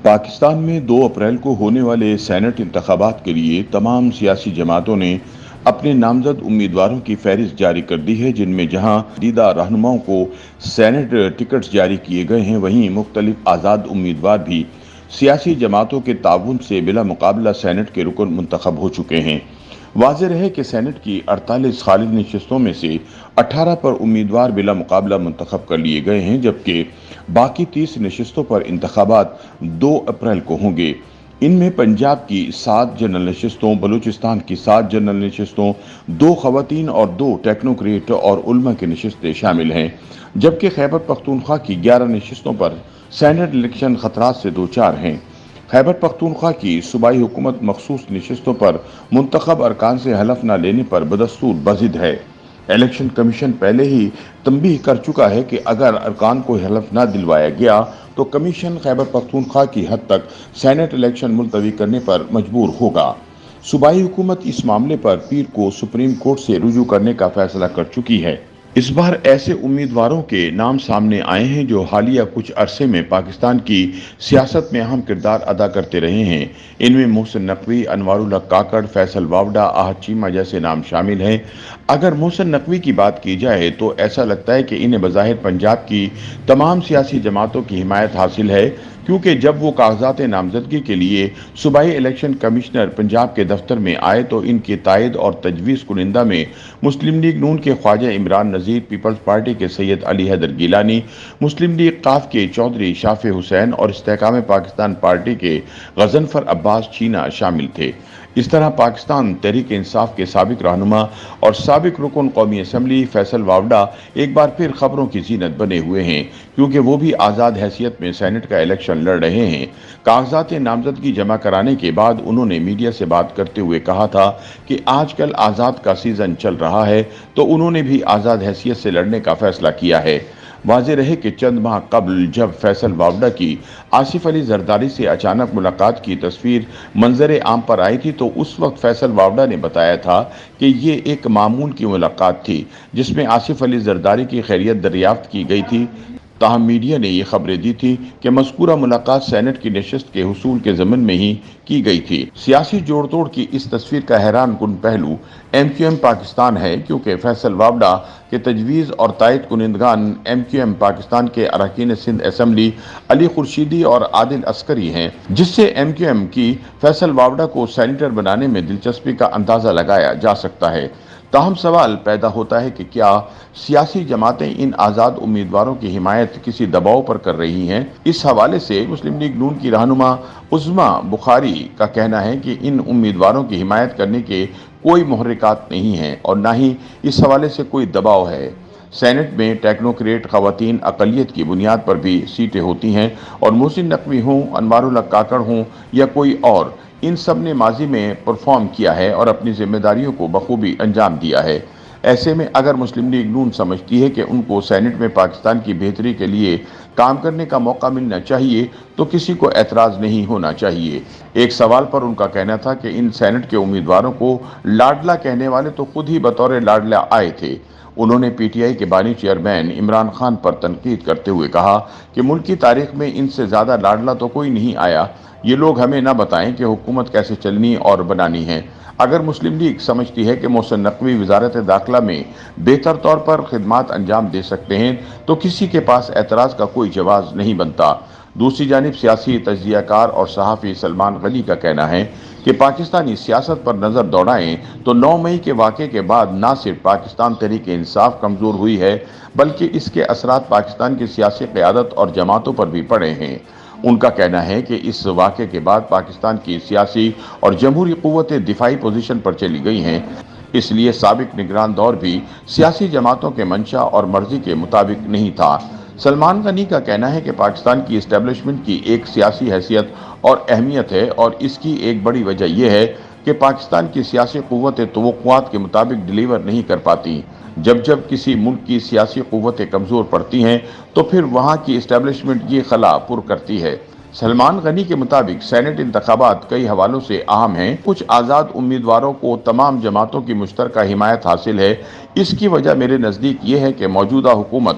پاکستان میں 2 اپریل کو ہونے والے سینٹ انتخابات کے لیے تمام سیاسی جماعتوں نے اپنے نامزد امیدواروں کی فہرست جاری کر دی ہے، جن میں جہاں دیدہ رہنماؤں کو سینٹ ٹکٹس جاری کیے گئے ہیں، وہیں مختلف آزاد امیدوار بھی سیاسی جماعتوں کے تعاون سے بلا مقابلہ سینٹ کے رکن منتخب ہو چکے ہیں۔ واضح رہے کہ سینٹ کی 48 خالد نشستوں میں سے 18 پر امیدوار بلا مقابلہ منتخب کر لیے گئے ہیں، جبکہ باقی 30 نشستوں پر انتخابات 2 اپریل کو ہوں گے۔ ان میں پنجاب کی 7 جنرل نشستوں، بلوچستان کی 7 جنرل نشستوں، 2 خواتین اور 2 ٹیکنوکریٹ اور علماء کی نشستیں شامل ہیں، جبکہ خیبر پختونخوا کی 11 نشستوں پر سینٹ الیکشن خطرات سے دوچار ہیں۔ خیبر پختونخوا کی صوبائی حکومت مخصوص نشستوں پر منتخب ارکان سے حلف نہ لینے پر بدستور بضد ہے۔ الیکشن کمیشن پہلے ہی تنبیہ کر چکا ہے کہ اگر ارکان کو حلف نہ دلوایا گیا تو کمیشن خیبر پختونخوا کی حد تک سینٹ الیکشن ملتوی کرنے پر مجبور ہوگا۔ صوبائی حکومت اس معاملے پر پیر کو سپریم کورٹ سے رجوع کرنے کا فیصلہ کر چکی ہے۔ اس بار ایسے امیدواروں کے نام سامنے آئے ہیں جو حالیہ کچھ عرصے میں پاکستان کی سیاست میں اہم کردار ادا کرتے رہے ہیں۔ ان میں محسن نقوی، انوار اللہ کاکڑ، فیصل واوڈا، آہد چیمہ جیسے نام شامل ہیں۔ اگر محسن نقوی کی بات کی جائے تو ایسا لگتا ہے کہ انہیں بظاہر پنجاب کی تمام سیاسی جماعتوں کی حمایت حاصل ہے، کیونکہ جب وہ کاغذات نامزدگی کے لیے صوبائی الیکشن کمشنر پنجاب کے دفتر میں آئے تو ان کی تائید اور تجویز کنندہ میں مسلم لیگ نون کے خواجہ عمران نذیر، پیپلز پارٹی کے سید علی حیدر گیلانی، مسلم لیگ قاف کے چودھری شافع حسین اور استحکام پاکستان پارٹی کے غضنفر عباس چینا شامل تھے۔ اس طرح پاکستان تحریک انصاف کے سابق رہنما اور سابق رکن قومی اسمبلی فیصل واوڈا ایک بار پھر خبروں کی زینت بنے ہوئے ہیں، کیونکہ وہ بھی آزاد حیثیت میں سینٹ کا الیکشن لڑ رہے ہیں۔ کاغذات نامزدگی جمع کرانے کے بعد انہوں نے میڈیا سے بات کرتے ہوئے کہا تھا کہ آج کل آزاد کا سیزن چل رہا ہے، تو انہوں نے بھی آزاد حیثیت سے لڑنے کا فیصلہ کیا ہے۔ واضح رہے کہ چند ماہ قبل جب فیصل واوڈا کی آصف علی زرداری سے اچانک ملاقات کی تصویر منظر عام پر آئی تھی تو اس وقت فیصل واوڈا نے بتایا تھا کہ یہ ایک معمول کی ملاقات تھی، جس میں آصف علی زرداری کی خیریت دریافت کی گئی تھی۔ تاہم میڈیا نے یہ خبریں دی تھی کہ مذکورہ ملاقات سینٹ کی نشست کے حصول کے ضمن میں ہی کی گئی تھی۔ سیاسی جوڑ توڑ کی اس تصویر کا حیران کن پہلو ایم کیو ایم پاکستان ہے، کیونکہ فیصل واوڈا کے تجویز اور تائید کنندگان ایم کیو ایم پاکستان کے اراکین سندھ اسمبلی علی خورشیدی اور عادل عسکری ہیں، جس سے ایم کیو ایم کی فیصل واوڈا کو سینیٹر بنانے میں دلچسپی کا اندازہ لگایا جا سکتا ہے۔ تاہم سوال پیدا ہوتا ہے کہ کیا سیاسی جماعتیں ان آزاد امیدواروں کی حمایت کسی دباؤ پر کر رہی ہیں؟ اس حوالے سے مسلم لیگ نون کی رہنما عظمیٰ بخاری کا کہنا ہے کہ ان امیدواروں کی حمایت کرنے کے کوئی محرکات نہیں ہیں اور نہ ہی اس حوالے سے کوئی دباؤ ہے۔ سینٹ میں ٹیکنوکریٹ خواتین اقلیت کی بنیاد پر بھی سیٹیں ہوتی ہیں اور محسن نقوی ہوں، انوار اللہ کاکڑ ہوں یا کوئی اور، ان سب نے ماضی میں پرفارم کیا ہے اور اپنی ذمہ داریوں کو بخوبی انجام دیا ہے۔ ایسے میں اگر مسلم لیگ نون سمجھتی ہے کہ ان کو سینٹ میں پاکستان کی بہتری کے لیے کام کرنے کا موقع ملنا چاہیے تو کسی کو اعتراض نہیں ہونا چاہیے۔ ایک سوال پر ان کا کہنا تھا کہ ان سینٹ کے امیدواروں کو لاڈلا کہنے والے تو خود ہی بطور لاڈلا آئے تھے۔ انہوں نے پی ٹی آئی کے بانی چیئرمین عمران خان پر تنقید کرتے ہوئے کہا کہ ملک کی تاریخ میں ان سے زیادہ لاڈلا تو کوئی نہیں آیا۔ یہ لوگ ہمیں نہ بتائیں کہ حکومت کیسے چلنی اور بنانی ہے۔ اگر مسلم لیگ سمجھتی ہے کہ محسن نقوی وزارت داخلہ میں بہتر طور پر خدمات انجام دے سکتے ہیں تو کسی کے پاس اعتراض کا کوئی جواز نہیں بنتا۔ دوسری جانب سیاسی تجزیہ کار اور صحافی سلمان غنی کا کہنا ہے کہ پاکستانی سیاست پر نظر دوڑائیں تو 9 مئی کے واقعے کے بعد نہ صرف پاکستان تحریک انصاف کمزور ہوئی ہے بلکہ اس کے اثرات پاکستان کی سیاسی قیادت اور جماعتوں پر بھی پڑے ہیں۔ ان کا کہنا ہے کہ اس واقعے کے بعد پاکستان کی سیاسی اور جمہوری قوتیں دفاعی پوزیشن پر چلی گئی ہیں، اس لیے سابق نگران دور بھی سیاسی جماعتوں کے منشا اور مرضی کے مطابق نہیں تھا۔ سلمان غنی کا کہنا ہے کہ پاکستان کی اسٹیبلشمنٹ کی ایک سیاسی حیثیت اور اہمیت ہے اور اس کی ایک بڑی وجہ یہ ہے کہ پاکستان کی سیاسی قوتیں توقعات کے مطابق ڈیلیور نہیں کر پاتی۔ جب کسی ملک کی سیاسی قوتیں کمزور پڑتی ہیں تو پھر وہاں کی اسٹیبلشمنٹ یہ خلا پر کرتی ہے۔ سلمان غنی کے مطابق سینٹ انتخابات کئی حوالوں سے اہم ہیں۔ کچھ آزاد امیدواروں کو تمام جماعتوں کی مشترکہ حمایت حاصل ہے۔ اس کی وجہ میرے نزدیک یہ ہے کہ موجودہ حکومت